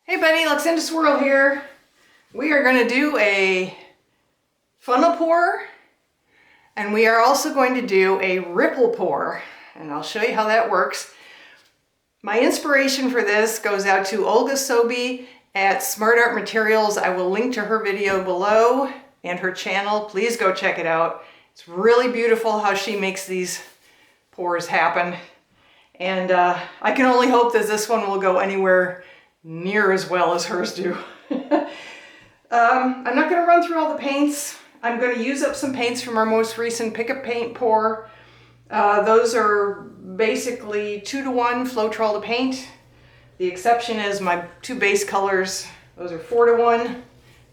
Hey buddy, Luxinda Swirl here. We are going to do a funnel pour, and we are also going to do a ripple pour, and I'll show you how that works. My inspiration for this goes out to Olga Soby at Smart Art Materials. I will link to her video below and her channel. Please go check it out. It's really beautiful how she makes these pours happen. And I can only hope that this one will go anywhere near as well as hers do. I'm not going to run through all the paints. I'm going to use up some paints from our most recent pick-up paint pour. Those are basically 2-to-1 Floetrol to paint. The exception is my two base colors. Those are 4-to-1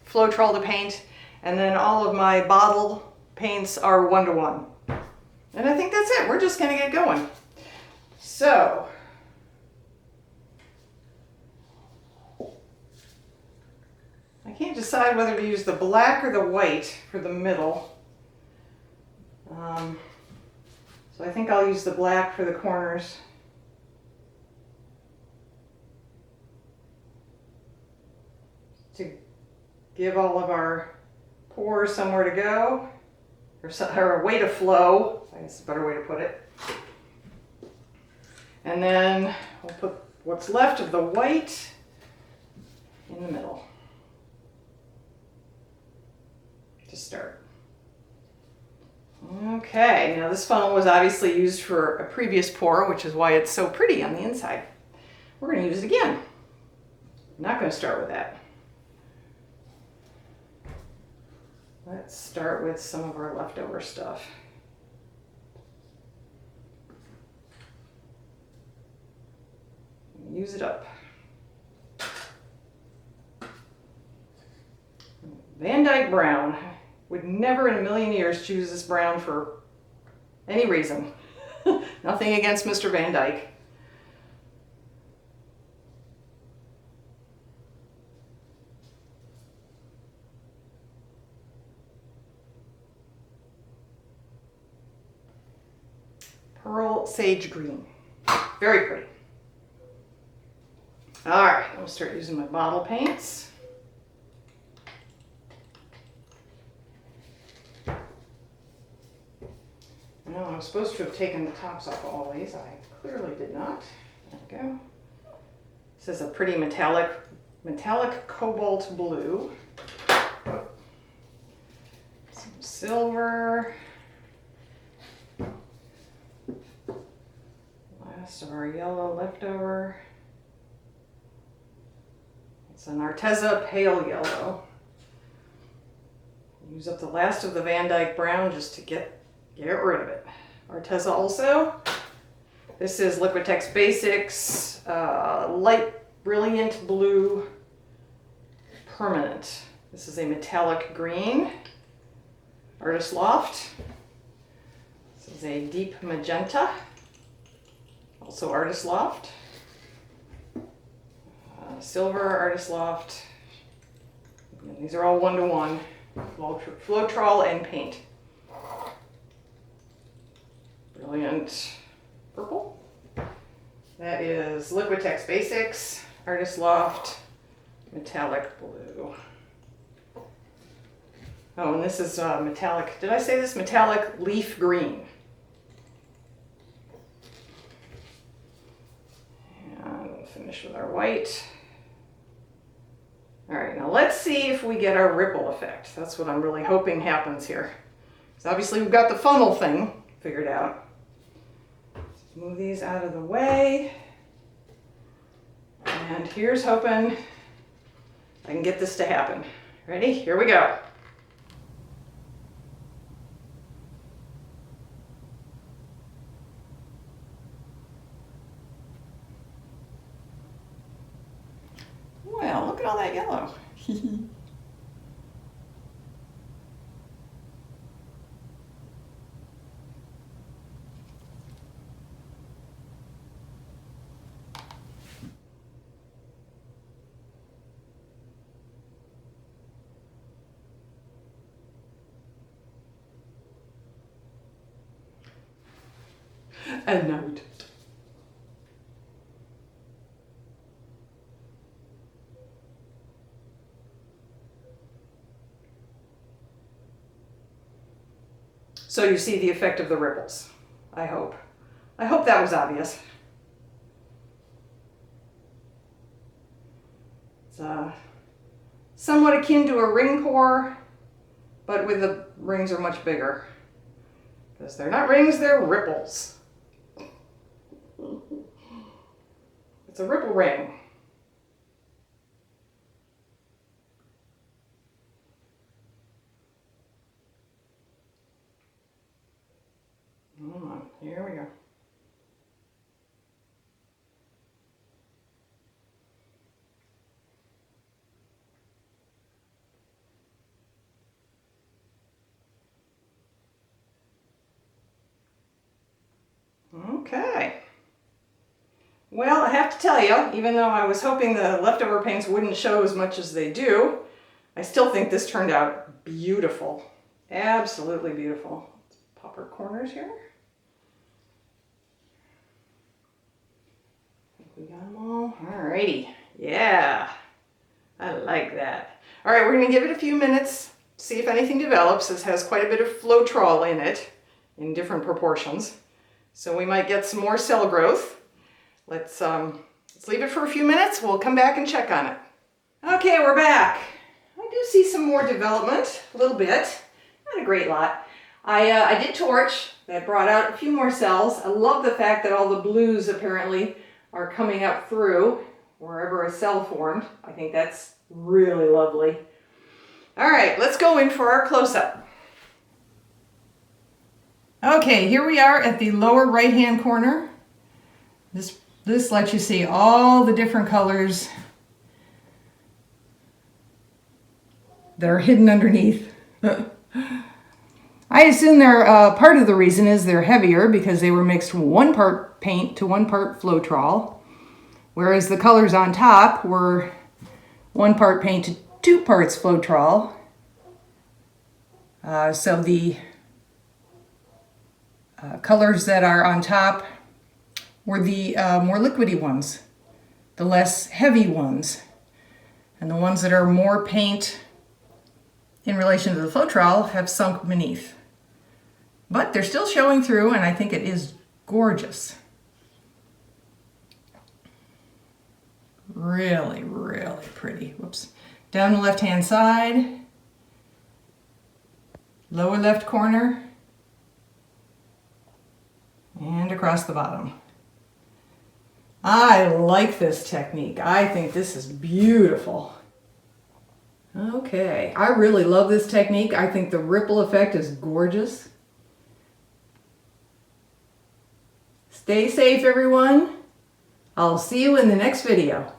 Floetrol to paint. And then all of my bottle paints are 1-to-1. And I think that's it. We're just going to get going. So, I can't decide whether to use the black or the white for the middle. So I think I'll use the black for the corners. To give all of our pours somewhere to go, or a way to flow, I guess is a better way to put it. And then we'll put what's left of the white in the middle to start. Okay, now this funnel was obviously used for a previous pour, which is why it's so pretty on the inside. We're going to use it again. I'm not going to start with that. Let's start with some of our leftover stuff. Use it up. Van Dyke brown. Would never in a million years choose this brown for any reason. Nothing against Mr. Van Dyke. Pearl sage green. Very pretty. All right, I'm gonna start using my bottle paints. No, I was supposed to have taken the tops off all these. I clearly did not. There we go. This is a pretty metallic cobalt blue. Some silver. Last of our yellow leftover. It's an Arteza pale yellow. Use up the last of the Van Dyke brown just to get rid of it. Arteza also. This is Liquitex Basics light brilliant blue permanent. This is a metallic green. Artist Loft. This is a deep magenta. Also Artist Loft. Silver, Artist Loft. And these are all 1-to-1. Floetrol and paint. Brilliant purple. That is Liquitex Basics, Artist Loft, metallic blue. Oh, and this is metallic, did I say this? Metallic leaf green. And we'll finish with our white. All right, now let's see if we get our ripple effect. That's what I'm really hoping happens here. Because obviously we've got the funnel thing figured out. Let's move these out of the way. And here's hoping I can get this to happen. Ready? Here we go. Well, look at all that yellow. And now we do it. so you see the effect of the ripples. I hope. I hope that was obvious. It's somewhat akin to a ring pour, but with the rings are much bigger. Because they're not rings, they're ripples. It's a ripple ring. Come on, here we go. Okay. Well, I have to tell you, even though I was hoping the leftover paints wouldn't show as much as they do, I still think this turned out beautiful. Absolutely beautiful. Let's pop our corners here. I think we got them all. Alrighty. Yeah. I like that. Alright, we're going to give it a few minutes, see if anything develops. This has quite a bit of floetrol in it, in different proportions. So we might get some more cell growth. Let's leave it for a few minutes. We'll come back and check on it. Okay, we're back. I do see some more development, a little bit. Not a great lot. I did torch. That brought out a few more cells. I love the fact that all the blues apparently are coming up through wherever a cell formed. I think that's really lovely. All right, let's go in for our close-up. Okay, here we are at the lower right-hand corner. This lets you see all the different colors that are hidden underneath. I assume they're part of the reason is they're heavier because they were mixed 1 part paint to 1 part floetrol, whereas the colors on top were 1 part paint to 2 parts floetrol. So the colors that are on top were the more liquidy ones, the less heavy ones, and the ones that are more paint in relation to the floetrol have sunk beneath. But they're still showing through, and I think it is gorgeous. Really, really pretty. Whoops. Down the left-hand side, lower left corner, and across the bottom. I like this technique. I think this is beautiful. Okay, I really love this technique. I think the ripple effect is gorgeous. Stay safe, everyone. I'll see you in the next video.